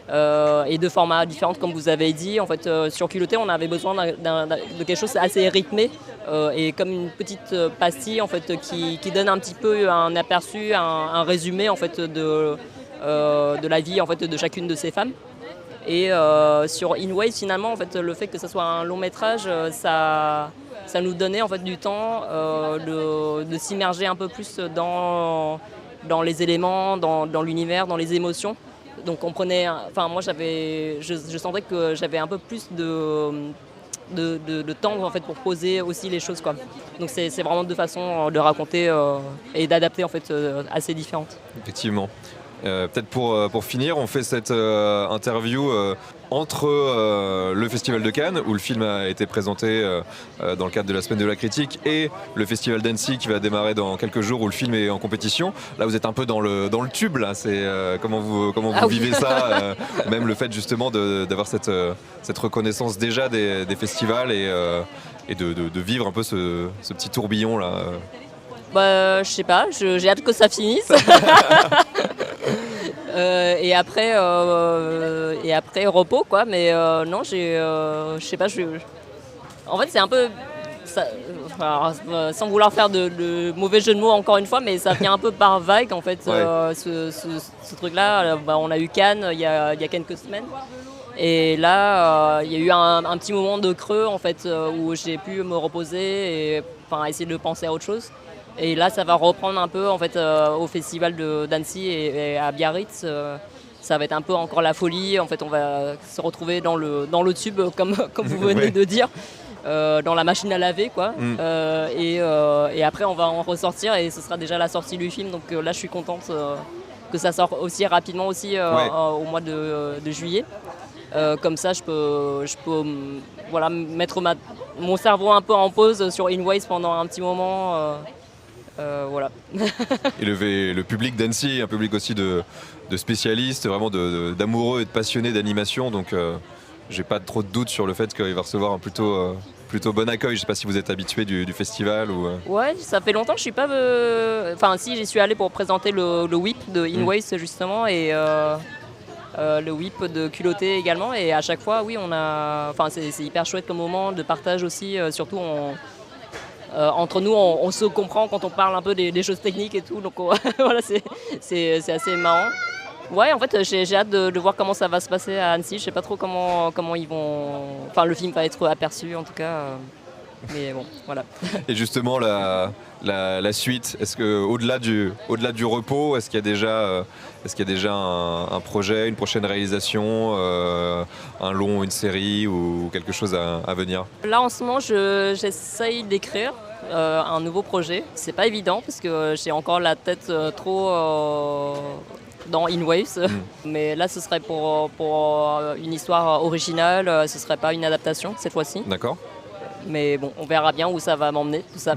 et deux formats différents comme vous avez dit. En fait sur Culotté on avait besoin de quelque chose assez rythmé et comme une petite pastille en fait qui donne un petit peu un aperçu, un résumé en fait de la vie en fait de chacune de ces femmes. Et sur In Waves finalement en fait le fait que ce soit un long métrage ça nous donnait en fait du temps de s'immerger un peu plus dans les éléments, dans l'univers, dans les émotions. Donc on prenait, enfin moi je sentais que j'avais un peu plus de temps en fait pour poser aussi les choses quoi. Donc c'est vraiment deux façons de raconter et d'adapter en fait assez différentes. Effectivement. Peut-être pour finir, on fait cette interview entre le Festival de Cannes, où le film a été présenté dans le cadre de la Semaine de la Critique, et le Festival d'Annecy qui va démarrer dans quelques jours, où le film est en compétition. Là, vous êtes un peu dans le tube, là. C'est, comment vous vivez ça même le fait justement d'avoir cette reconnaissance déjà des festivals et de vivre un peu ce petit tourbillon là. Je sais pas, j'ai hâte que ça finisse. Et après repos quoi, mais non je sais pas, en fait c'est un peu ça, sans vouloir faire de mauvais jeu de mots encore une fois, mais ça vient un peu par vague en fait. Ce truc là, on a eu Cannes il y a quelques semaines et là il y a eu un petit moment de creux en fait où j'ai pu me reposer et essayer de penser à autre chose. Et là, ça va reprendre un peu en fait au festival d'Annecy et à Biarritz. Ça va être un peu encore la folie. En fait, on va se retrouver dans le tube, comme vous venez de dire, dans la machine à laver, quoi. Et après, on va en ressortir et ce sera déjà la sortie du film. Donc là, je suis contente que ça sorte aussi rapidement aussi au mois de juillet. Comme ça, je peux mettre mon cerveau un peu en pause sur In Waves pendant un petit moment. Voilà. Et le public d'Annecy, un public aussi de spécialistes, vraiment d'amoureux et de passionnés d'animation, donc j'ai pas trop de doute sur le fait qu'il va recevoir un plutôt bon accueil. Je sais pas si vous êtes habitué du festival ou. Ouais, ça fait longtemps que je suis pas. Enfin, si, j'y suis allé pour présenter le whip de In Waves justement et le whip de Culotté également. Et à chaque fois, oui, c'est hyper chouette comme moment de partage aussi. Surtout entre nous, on se comprend quand on parle un peu des choses techniques et tout. Donc voilà, c'est assez marrant. Ouais, en fait, j'ai hâte de voir comment ça va se passer à Annecy. Je sais pas trop comment ils vont. Enfin, le film va être aperçu en tout cas. Mais bon, voilà. Et justement, la suite, est-ce que au-delà du repos, est-ce qu'il y a déjà un projet, une prochaine réalisation, un long, une série ou quelque chose à venir? Là, en ce moment, j'essaye d'écrire un nouveau projet. C'est pas évident parce que j'ai encore la tête trop dans In Waves. Mais là, ce serait pour une histoire originale. Ce serait pas une adaptation cette fois-ci. D'accord. Mais bon, on verra bien où ça va m'emmener, tout ça.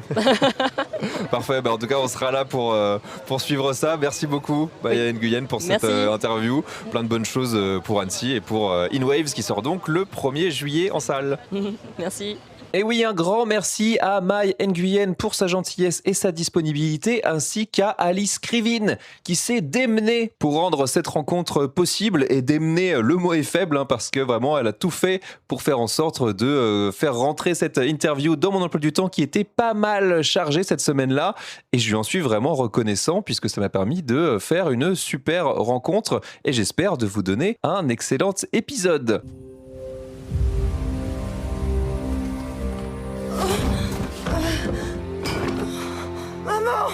Parfait, en tout cas on sera là pour suivre ça. Merci beaucoup Maya Nguyen pour cette interview. Plein de bonnes choses pour Annecy et pour In Waves qui sort donc le 1er juillet en salle. Merci. Et oui, un grand merci à Maya Nguyen pour sa gentillesse et sa disponibilité, ainsi qu'à Alice Krivine qui s'est démenée pour rendre cette rencontre possible. Et démenée, le mot est faible, parce que vraiment elle a tout fait pour faire en sorte de faire rentrer cette interview dans mon emploi du temps qui était pas mal chargé cette semaine-là. Et je lui en suis vraiment reconnaissant puisque ça m'a permis de faire une super rencontre et j'espère de vous donner un excellent épisode. Maman!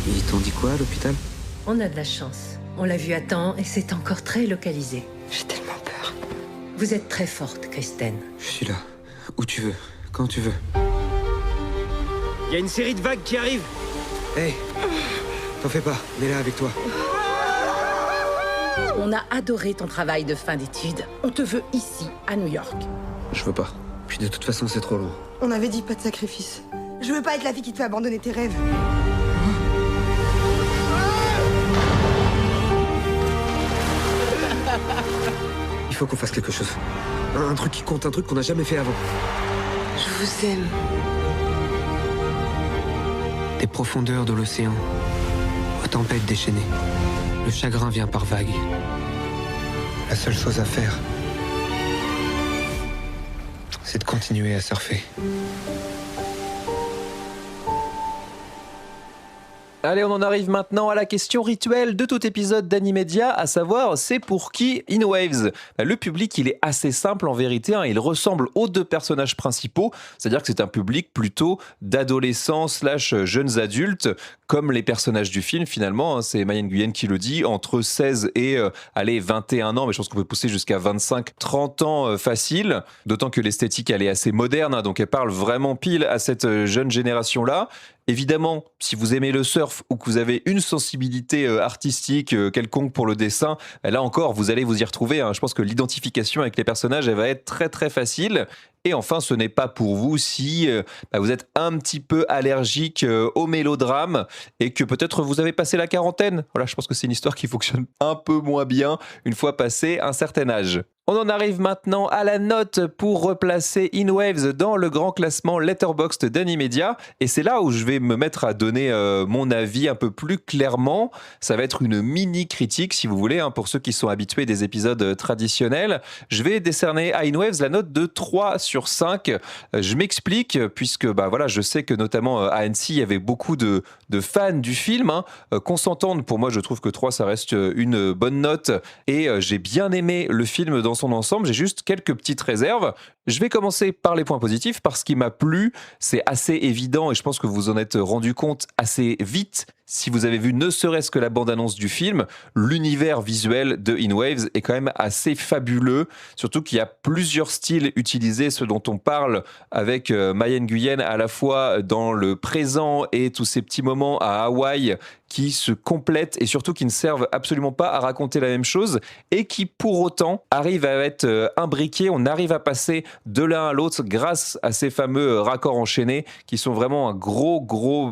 Ils t'ont dit quoi à l'hôpital? On a de la chance. On l'a vu à temps et c'est encore très localisé. J'ai tellement peur. Vous êtes très forte, Kristen. Je suis là. Où tu veux. Quand tu veux. Il y a une série de vagues qui arrivent. Hé, t'en fais pas. On est là avec toi. On a adoré ton travail de fin d'études. On te veut ici, à New York. Je veux pas. Puis de toute façon, c'est trop long. On avait dit pas de sacrifice. Je veux pas être la fille qui te fait abandonner tes rêves. Il faut qu'on fasse quelque chose. Un truc qui compte, un truc qu'on n'a jamais fait avant. Je vous aime. Des profondeurs de l'océan, aux tempêtes déchaînées. Le chagrin vient par vagues. La seule chose à faire, c'est de continuer à surfer. Allez, on en arrive maintenant à la question rituelle de tout épisode d'Animedia, à savoir, c'est pour qui In Waves? Le public, il est assez simple en vérité, il ressemble aux deux personnages principaux, c'est-à-dire que c'est un public plutôt d'adolescents / jeunes adultes, comme les personnages du film finalement, c'est Maya Nguyen qui le dit, entre 16 et 21 ans, mais je pense qu'on peut pousser jusqu'à 25-30 ans facile, d'autant que l'esthétique elle est assez moderne, donc elle parle vraiment pile à cette jeune génération-là. Évidemment, si vous aimez le surf ou que vous avez une sensibilité artistique quelconque pour le dessin, là encore, vous allez vous y retrouver. Je pense que l'identification avec les personnages, elle va être très très facile. Et enfin, ce n'est pas pour vous si vous êtes un petit peu allergique au mélodrame et que peut-être vous avez passé la quarantaine. Voilà, je pense que c'est une histoire qui fonctionne un peu moins bien une fois passé un certain âge. On en arrive maintenant à la note pour replacer In Waves dans le grand classement Letterboxd d'Animedia. Et c'est là où je vais me mettre à donner mon avis un peu plus clairement. Ça va être une mini critique, si vous voulez, pour ceux qui sont habitués des épisodes traditionnels. Je vais décerner à In Waves la note de 3/5. Je m'explique, puisque voilà, je sais que notamment à Annecy, il y avait beaucoup de fans du film. Qu'on s'entende, pour moi, je trouve que 3, ça reste une bonne note. Et j'ai bien aimé le film dans son ensemble, j'ai juste quelques petites réserves. Je vais commencer par les points positifs, parce qu'il m'a plu, c'est assez évident et je pense que vous en êtes rendu compte assez vite si vous avez vu ne serait-ce que la bande-annonce du film. L'univers visuel de In Waves est quand même assez fabuleux, surtout qu'il y a plusieurs styles utilisés, ce dont on parle avec Maya Nguyen, à la fois dans le présent et tous ces petits moments à Hawaï qui se complètent et surtout qui ne servent absolument pas à raconter la même chose et qui pour autant arrivent à être imbriqués. On arrive à passer de l'un à l'autre grâce à ces fameux raccords enchaînés qui sont vraiment un gros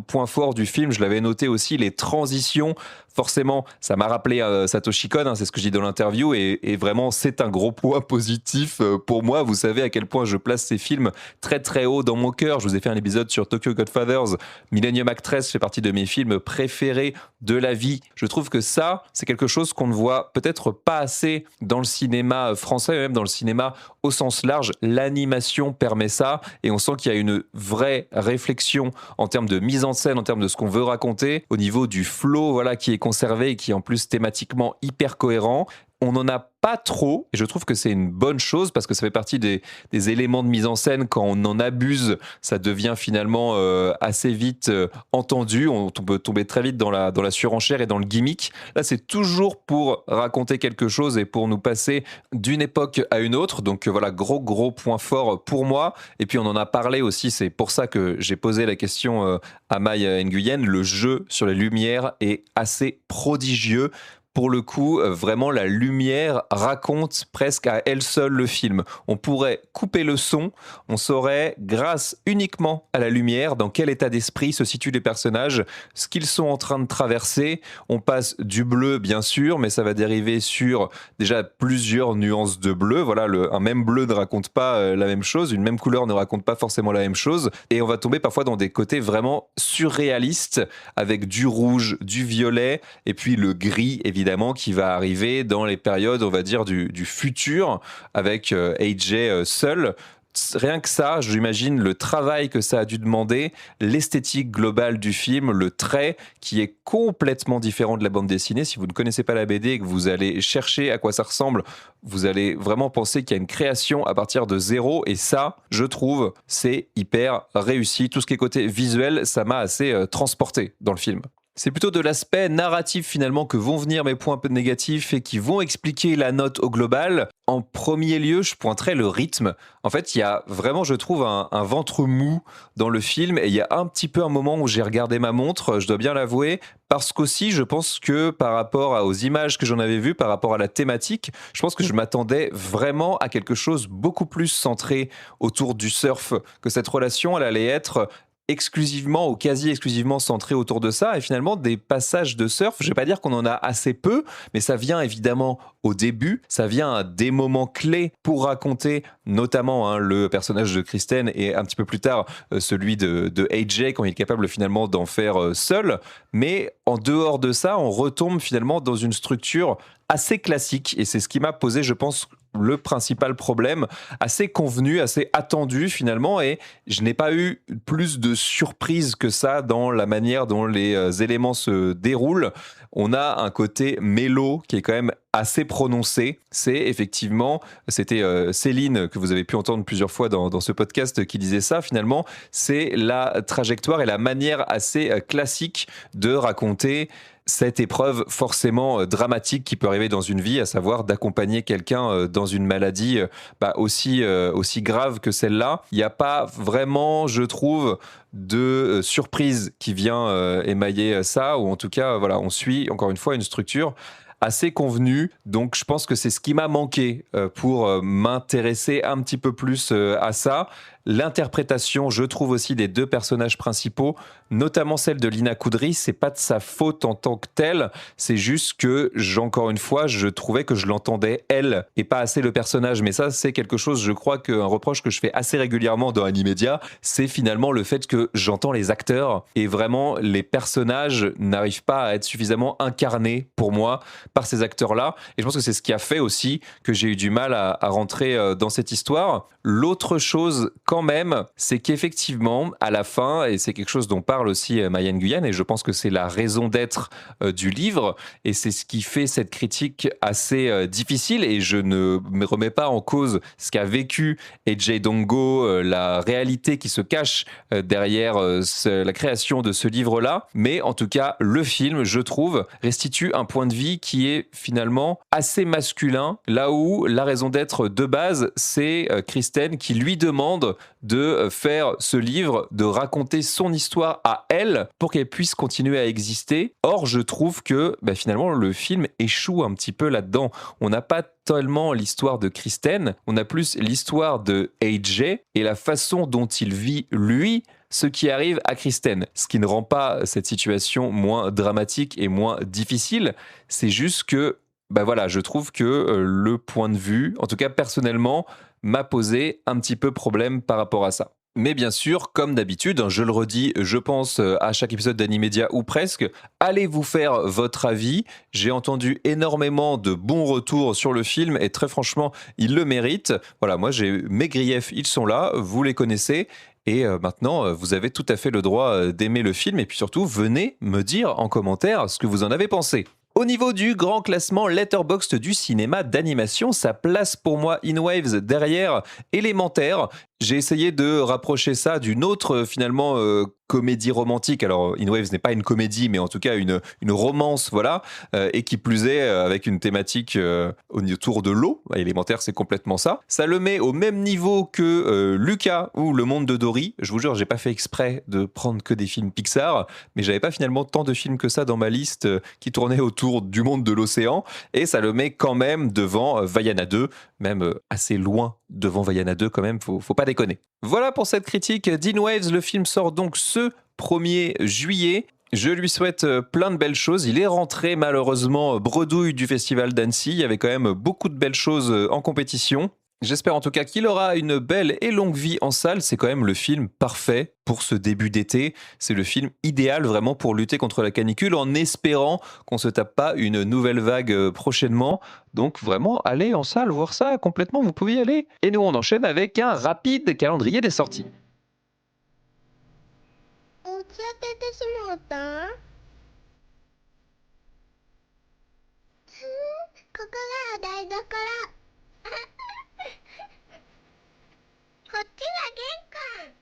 point fort du film. Je l'avais noté aussi, les transitions. Forcément, ça m'a rappelé Satoshi Kon, c'est ce que je dis dans l'interview, et vraiment, c'est un gros point positif pour moi. Vous savez à quel point je place ces films très très haut dans mon cœur. Je vous ai fait un épisode sur Tokyo Godfathers. Millennium Actress fait partie de mes films préférés de la vie. Je trouve que ça, c'est quelque chose qu'on ne voit peut-être pas assez dans le cinéma français, même dans le cinéma au sens large. L'animation permet ça, et on sent qu'il y a une vraie réflexion en termes de mise en scène, en termes de ce qu'on veut raconter, au niveau du flow, voilà, qui est conservé et qui est en plus thématiquement hyper cohérent. On n'en a pas trop, et je trouve que c'est une bonne chose parce que ça fait partie des éléments de mise en scène. Quand on en abuse, ça devient finalement assez vite entendu. On peut tomber très vite dans la surenchère et dans le gimmick. Là, c'est toujours pour raconter quelque chose et pour nous passer d'une époque à une autre. Donc voilà, gros point fort pour moi. Et puis on en a parlé aussi, c'est pour ça que j'ai posé la question à Maya Nguyen. Le jeu sur les lumières est assez prodigieux. pour le coup, vraiment la lumière raconte presque à elle seule le film. On pourrait couper le son, on saurait, grâce uniquement à la lumière, dans quel état d'esprit se situent les personnages, ce qu'ils sont en train de traverser. On passe du bleu, bien sûr, mais ça va dériver sur déjà plusieurs nuances de bleu. Voilà, un même bleu ne raconte pas la même chose, une même couleur ne raconte pas forcément la même chose, et on va tomber parfois dans des côtés vraiment surréalistes, avec du rouge, du violet, et puis le gris, évidemment, qui va arriver dans les périodes, on va dire, du futur, avec AJ seul. Rien que ça, j'imagine le travail que ça a dû demander, l'esthétique globale du film, le trait qui est complètement différent de la bande dessinée. Si vous ne connaissez pas la BD et que vous allez chercher à quoi ça ressemble, vous allez vraiment penser qu'il y a une création à partir de zéro. Et ça, je trouve, c'est hyper réussi. Tout ce qui est côté visuel, ça m'a assez transporté dans le film. C'est plutôt de l'aspect narratif finalement que vont venir mes points un peu négatifs et qui vont expliquer la note au global. En premier lieu, je pointerai le rythme. En fait, il y a vraiment, je trouve, un ventre mou dans le film, et il y a un petit peu un moment où j'ai regardé ma montre, je dois bien l'avouer, parce qu'aussi, je pense que par rapport aux images que j'en avais vues, par rapport à la thématique, je pense que je m'attendais vraiment à quelque chose beaucoup plus centré autour du surf, que cette relation, elle allait être exclusivement ou quasi exclusivement centré autour de ça, et finalement des passages de surf, je vais pas dire qu'on en a assez peu, mais ça vient évidemment au début, ça vient à des moments clés pour raconter notamment le personnage de Kristen et un petit peu plus tard celui de AJ quand il est capable finalement d'en faire seul, mais en dehors de ça on retombe finalement dans une structure assez classique, et c'est ce qui m'a posé, je pense, le principal problème, assez convenu, assez attendu finalement, et je n'ai pas eu plus de surprise que ça dans la manière dont les éléments se déroulent. On a un côté mélo qui est quand même assez prononcé. C'est effectivement, c'était Céline, que vous avez pu entendre plusieurs fois dans ce podcast, qui disait ça finalement, c'est la trajectoire et la manière assez classique de raconter cette épreuve forcément dramatique qui peut arriver dans une vie, à savoir d'accompagner quelqu'un dans une maladie aussi grave que celle-là. Il n'y a pas vraiment, je trouve, de surprise qui vient émailler ça, ou en tout cas, voilà, on suit encore une fois une structure assez convenue. Donc je pense que c'est ce qui m'a manqué pour m'intéresser un petit peu plus à ça. L'interprétation, je trouve aussi, des deux personnages principaux, notamment celle de Lina Kudry, c'est pas de sa faute en tant que telle, c'est juste que, encore une fois, je trouvais que je l'entendais elle et pas assez le personnage. Mais ça, c'est quelque chose, je crois, qu'un reproche que je fais assez régulièrement dans Animedia, c'est finalement le fait que j'entends les acteurs et vraiment les personnages n'arrivent pas à être suffisamment incarnés pour moi par ces acteurs-là. Et je pense que c'est ce qui a fait aussi que j'ai eu du mal à rentrer dans cette histoire. L'autre chose, quand même, c'est qu'effectivement, à la fin, et c'est quelque chose dont parle aussi Maïan Guyan, et je pense que c'est la raison d'être du livre, et c'est ce qui fait cette critique assez difficile, et je ne me remets pas en cause ce qu'a vécu AJ Dongo, la réalité qui se cache derrière la création de ce livre-là, mais en tout cas, le film, je trouve, restitue un point de vue qui est finalement assez masculin, là où la raison d'être de base, c'est Kristen qui lui demande de faire ce livre, de raconter son histoire à elle pour qu'elle puisse continuer à exister. Or, je trouve que finalement, le film échoue un petit peu là-dedans. On n'a pas tellement l'histoire de Kristen, on a plus l'histoire de AJ et la façon dont il vit, lui, ce qui arrive à Kristen. Ce qui ne rend pas cette situation moins dramatique et moins difficile, c'est juste que je trouve que le point de vue, en tout cas personnellement, m'a posé un petit peu problème par rapport à ça. Mais bien sûr, comme d'habitude, je le redis, je pense à chaque épisode d'Animedia ou presque, allez vous faire votre avis. J'ai entendu énormément de bons retours sur le film et très franchement, il le mérite. Voilà, moi j'ai mes griefs, ils sont là, vous les connaissez. Et maintenant, vous avez tout à fait le droit d'aimer le film. Et puis surtout, venez me dire en commentaire ce que vous en avez pensé. Au niveau du grand classement Letterboxd du cinéma d'animation, ça place pour moi In Waves derrière Élémentaire. J'ai essayé de rapprocher ça d'une autre, finalement, comédie romantique. Alors, In Waves n'est pas une comédie, mais en tout cas une romance, voilà. Et qui plus est, avec une thématique autour de l'eau. Élémentaire, c'est complètement ça. Ça le met au même niveau que Luca ou Le Monde de Dory. Je vous jure, j'ai pas fait exprès de prendre que des films Pixar, mais j'avais pas finalement tant de films que ça dans ma liste qui tournaient autour du monde de l'océan. Et ça le met quand même devant Vaiana 2, même assez loin devant Vaiana 2 quand même, faut pas déconner. Voilà pour cette critique d'In Waves. Le film sort donc ce 1er juillet. Je lui souhaite plein de belles choses. Il est rentré malheureusement bredouille du festival d'Annecy. Il y avait quand même beaucoup de belles choses en compétition. J'espère en tout cas qu'il aura une belle et longue vie en salle. C'est quand même le film parfait pour ce début d'été. C'est le film idéal vraiment pour lutter contre la canicule en espérant qu'on se tape pas une nouvelle vague prochainement. Donc vraiment, allez en salle voir ça complètement, vous pouvez y aller. Et nous on enchaîne avec un rapide calendrier des sorties. 落ち当ててしもうたここが台所こっちは玄関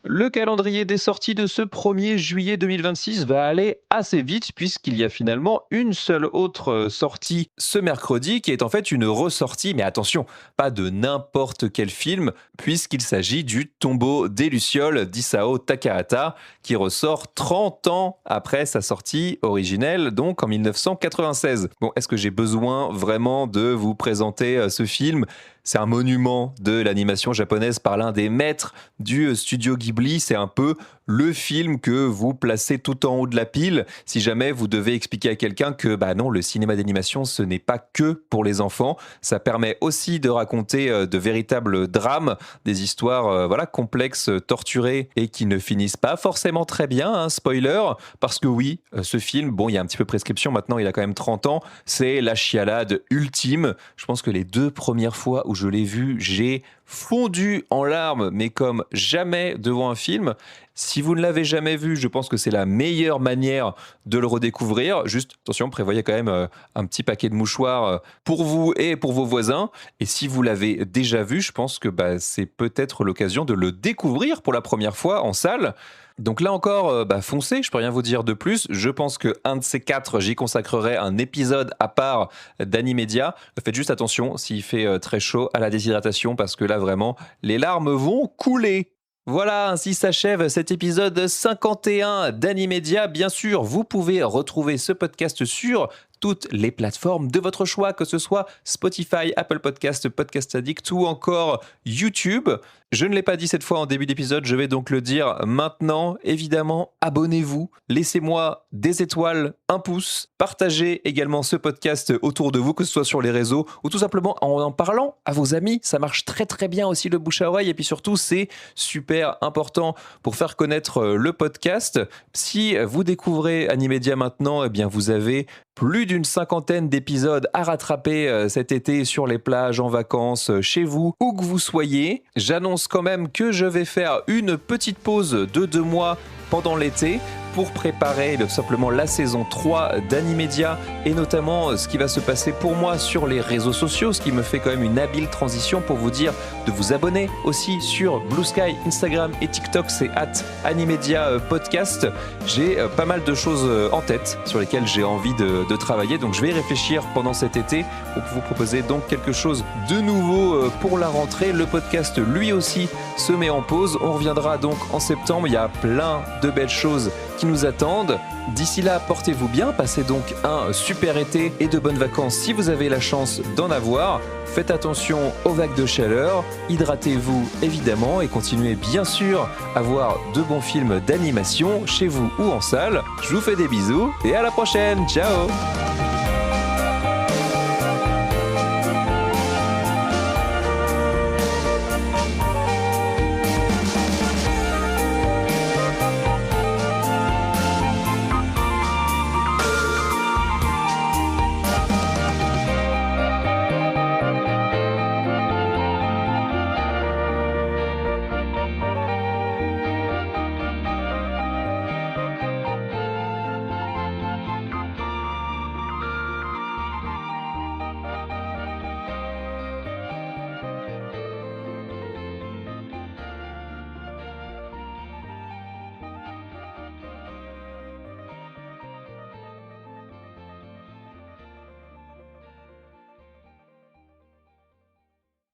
Le calendrier des sorties de ce 1er juillet 2026 va aller assez vite puisqu'il y a finalement une seule autre sortie ce mercredi qui est en fait une ressortie, mais attention, pas de n'importe quel film puisqu'il s'agit du Tombeau des Lucioles d'Isao Takahata qui ressort 30 ans après sa sortie originelle, donc en 1996. Bon, est-ce que j'ai besoin vraiment de vous présenter ce film ? C'est un monument de l'animation japonaise par l'un des maîtres du studio Ghibli. C'est un peu le film que vous placez tout en haut de la pile si jamais vous devez expliquer à quelqu'un que bah non, le cinéma d'animation, ce n'est pas que pour les enfants. Ça permet aussi de raconter de véritables drames, des histoires voilà, complexes, torturées et qui ne finissent pas forcément très bien, hein, spoiler, parce que oui, ce film, bon, il y a un petit peu prescription maintenant, il a quand même 30 ans, c'est la chialade ultime. Je pense que les 2 premières fois où je l'ai vu, j'ai fondu en larmes, mais comme jamais devant un film. Si vous ne l'avez jamais vu, je pense que c'est la meilleure manière de le redécouvrir. Juste, attention, prévoyez quand même un petit paquet de mouchoirs pour vous et pour vos voisins. Et si vous l'avez déjà vu, je pense que c'est peut-être l'occasion de le découvrir pour la première fois en salle. Donc là encore, foncez, je peux rien vous dire de plus. Je pense qu'un de ces 4, j'y consacrerai un épisode à part d'Animedia. Faites juste attention s'il fait très chaud à la déshydratation parce que là vraiment, les larmes vont couler. Voilà, ainsi s'achève cet épisode 51 d'Animedia. Bien sûr, vous pouvez retrouver ce podcast sur toutes les plateformes de votre choix, que ce soit Spotify, Apple Podcast, Podcast Addict ou encore YouTube. Je ne l'ai pas dit cette fois en début d'épisode, je vais donc le dire maintenant. Évidemment, abonnez-vous, laissez-moi des étoiles, un pouce, partagez également ce podcast autour de vous, que ce soit sur les réseaux ou tout simplement en parlant à vos amis. Ça marche très très bien aussi le bouche à oreille et puis surtout c'est super important pour faire connaître le podcast. Si vous découvrez Animedia maintenant, eh bien vous avez plus d'une 50aine d'épisodes à rattraper cet été sur les plages, en vacances, chez vous, où que vous soyez. J'annonce quand même que je vais faire une petite pause de 2 mois pendant l'été pour préparer tout simplement la saison 3 d'Animedia et notamment ce qui va se passer pour moi sur les réseaux sociaux, ce qui me fait quand même une habile transition pour vous dire de vous abonner aussi sur Blue Sky, Instagram et TikTok, c'est @Animedia Podcast. J'ai pas mal de choses en tête sur lesquelles j'ai envie de travailler, donc je vais y réfléchir pendant cet été pour vous proposer donc quelque chose de nouveau pour la rentrée. Le podcast lui aussi se met en pause, on reviendra donc en septembre, il y a plein de belles choses qui nous attendent. D'ici là, portez-vous bien, passez donc un super été et de bonnes vacances si vous avez la chance d'en avoir. Faites attention aux vagues de chaleur, hydratez-vous évidemment et continuez bien sûr à voir de bons films d'animation chez vous ou en salle. Je vous fais des bisous et à la prochaine, ciao!